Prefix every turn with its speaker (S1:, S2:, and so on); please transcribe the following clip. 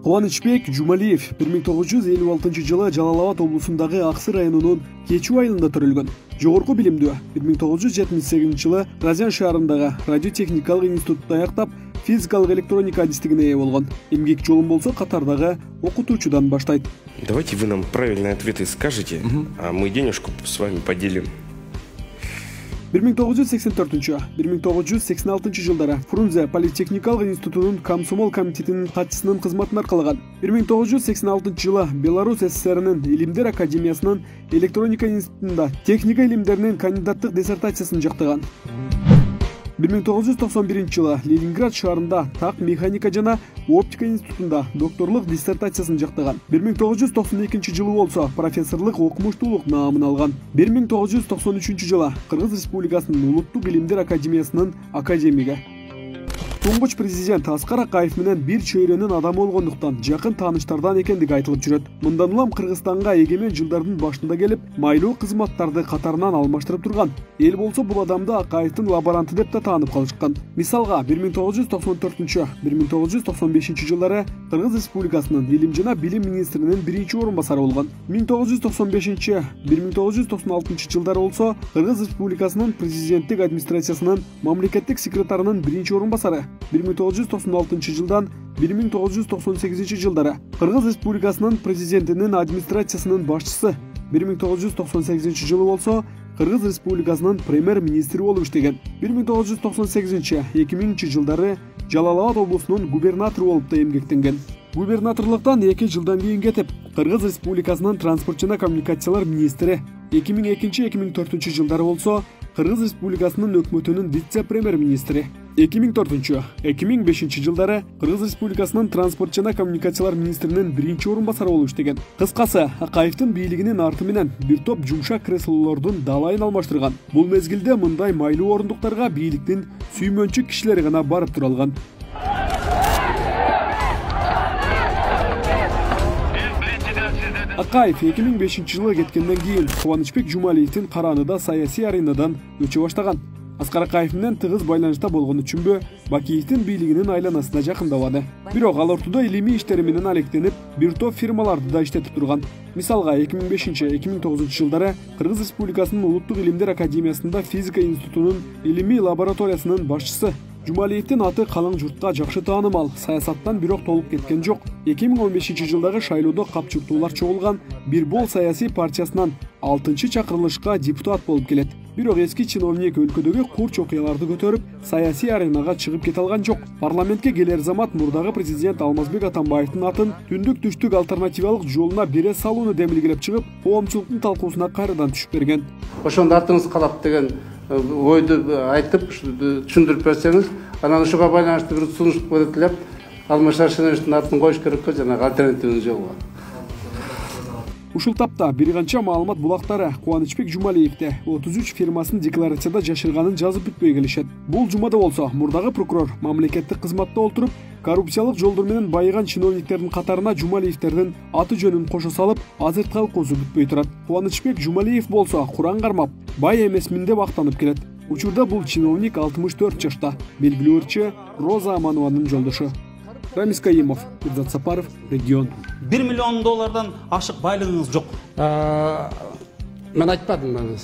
S1: Кубанычбек Жумалиев 1956 жылы Жалал-Абад облусундагы Аксы районунун Кечүү айылында төрөлгөн. Жогорку билимдүү 1978 жылы Разян шаарындагы радиотехникалык институтта аяктап, физикалык электроника адистигине ээ болгон. Эмгек жолун болсо Катардагы окутуучудан баштайт.
S2: Давайте вы нам правильные ответы скажете, а мы денежку с вами поделим.
S1: 1984-1986 жылдары Фрунзе политехникалык институтунун комсомол комитетинин катчысынын кызматын аркалаган. 1986 жылы Беларусь СССРнын Илимдер академиясынын электроника институтунда техника илимдеринин кандидаттык диссертациясын жактаган. 1991 жылы Ленинград шаарында так механика жана оптика институтунда докторлук диссертациясын жактаган. 1992 жылы болсо профессорлук окумуштуулук наамын алган. 1993 жылы Кыргыз Республикасынын Улуттук илимдер академиясынын академиги. Туңгуч президент Аскар Акаев менен бир чөйрөнүн адамы болгондуктан жакын тааныштардан экендиги айтылып жүрөт. Мындан улам Кыргызстанга эгемен жылдардын башында келип, майлуу кызматтарды катарынан алмаштырып турган. Эл болсо бул адамды Акаевдин лаборанты деп да таанып калышкан. Мисалга 1994-1995 жылдары Кыргыз Республикасынын Илим жана Билим министринин биринчи орун басары болгон. 1995-1996 жылдары болсо Кыргыз Республикасынын президенттик администрациясынын мамлекеттик секретарынын биринчи орун басары. 1996 жылдан 1998 жылдары Кыргыз Республикасынын президентинин администрациясынын башчысы. 1998 жылы болсо Кыргыз Республикасынын премьер-министри болуп иштеген. 1998-2000 жылдары Жалал-Абад облусунун губернатору болуп да эмгектенген. Губернаторлуктан 2 жылдан кийин кетип, Кыргыз Республикасынын транспорт жана коммуникациялар министри. 2002-2004 жылдары болсо Кыргыз Республикасынын өкмөтүнүн вице-премьер-министри. 2004-2005 жылдары Кыргыз Республикасынын транспорт жана коммуникациялар министринин биринчи орун басары болуп иштеген. Кыскасы, Акаевдин бийлигинин арты менен бир топ жумшак креслолордун далайын алмаштырган. Бул мезгилде мындай майлуу орундуктарга бийликтин сүймөнчү кишилери гана барып тура алган. Акаев 2005 жылы кеткенден кийин Кубанычбек Жумалиевдин карааныда саясий аренадан өчө баштаган. Аскар Акаев менен тыгыз байланышта болгон үчүнбү Бакиевдин бийлигинин айланасына жакындабады. Бирок ал ортодо илимий иштери менен алектенип, бир топ фирмаларды да иштетип турган. Мисалга 2005-2009 жылдары Кыргыз Республикасынын Улуттук илимдер академиясында физика институтунун илимий лабораториясынын башчысы. Жумалиевдин аты калың журтка жакшы таанымал, саясаттан бирок толуп кеткен жок. 2015 жылдагы шайлоодо капчыктуулар чогулган Бир бол саясий партиясынан 6-чакырылышка депутат болуп келет. Бирок эски чиновник өлкөдөгү курч окуяларды көтөрүп, саясий аренага чыгып кете алган жок. Парламентке келер замат мурдагы президент Алмазбек Атамбаевдин атын түндүк түштүк альтернативалык жолуна бере салууну демилгелеп чыгып, коомчулуктун талкуусуна кайрадан түшүп берген.
S3: Ошондо артыңыз калат деген ойду айтып, түшүндүрүп берсеңиз, анан ушуга байланыштуу бир сунуш берилип, Алмаз Арсеновичтин атын коюш керек го, жана альтернативный жол бар.
S1: Ушул тапта бир канча маалымат булактары Кубанычбек Жумалиевде 33 фирмасын декларацияда жашырганын жазып бүтпөй келишет. Бул жумада болсо мурдагы прокурор мамлекеттик кызматта олтуруп, коррупциялык жолдор менен байыган чиновниктердин катарына Жумалиевдердин аты жөнүн кошо салып, азырт калкуусу бүтпөй турат. Кубанычбек Жумалиев болсо Куран кармап, бай эмесмин деп актанып келет. Учурда бул чиновник 64 жашта, белгилүү Роза Аманованын жолдошу. Рамис Каимов, Ирзат Сапаров, Регион.
S4: $1 миллион ашык байлыгыңыз жок.
S3: Мен айтпадым,